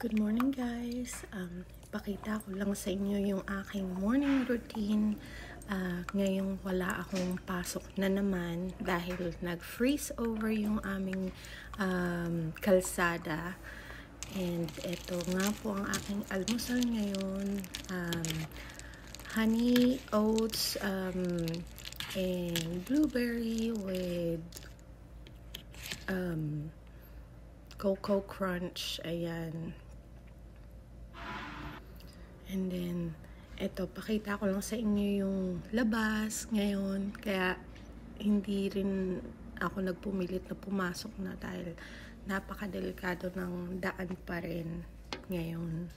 Good morning guys. Pakita ko lang sa inyo yung aking morning routine. Ngayong wala akong pasok na naman dahil nag-freeze over yung aming kalsada. And ito nga po ang aking almusal ngayon. Honey oats and blueberry with Cocoa Crunch. Ayan. And then, eto, pakita ko lang sa inyo yung labas ngayon. Kaya, hindi rin ako nagpumilit na pumasok na dahil napakadelikado ng daan pa rin ngayon.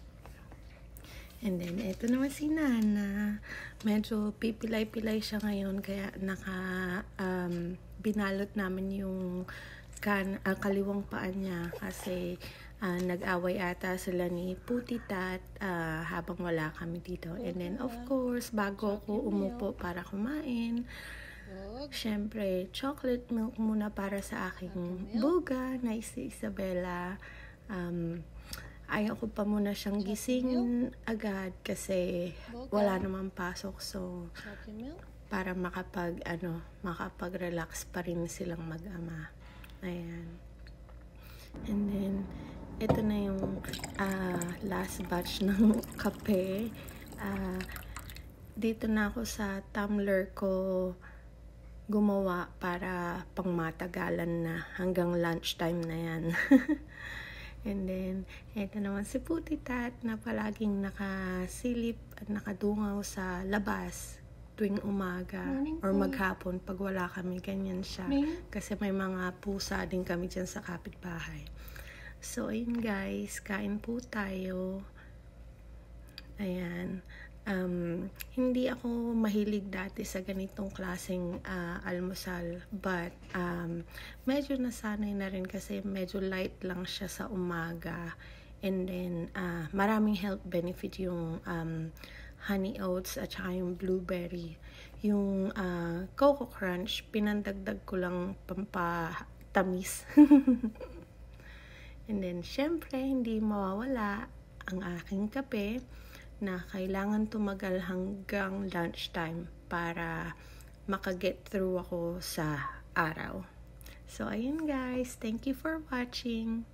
And then, eto naman si Nana. Medyo pipilay-pilay siya ngayon. Kaya, binalot namin yung kaliwang paa niya kasi nag-away ata sila ni Putitat habang wala kami dito. And then of course, bago ako umupo para kumain, syempre chocolate milk muna para sa aking buga na si Isabella. Ayaw ko pa muna siyang gisingin agad kasi wala namang pasok, so para makapag-relax pa rin silang mag-ama. Ayan. And then, ito na yung last batch ng kape. Dito na ako sa tumbler ko gumawa para pangmatagalan na hanggang lunchtime na yan. And then, ito naman si Putitat na palaging nakasilip at nakadungaw sa labas tuwing umaga or maghapon pag wala kami, ganyan siya. Kasi may mga pusa din kami dyan sa kapitbahay. So, ayun guys, kain po tayo. Ayan. Hindi ako mahilig dati sa ganitong klaseng almusal. But, medyo nasanay na rin kasi medyo light lang siya sa umaga. And then, maraming health benefit yung honey oats at saka yung blueberry. Yung Cocoa Crunch, pinandagdag ko lang pampatamis. And then, syempre, hindi mawawala ang aking kape na kailangan tumagal hanggang lunchtime para makaget through ako sa araw. So, ayun guys. Thank you for watching.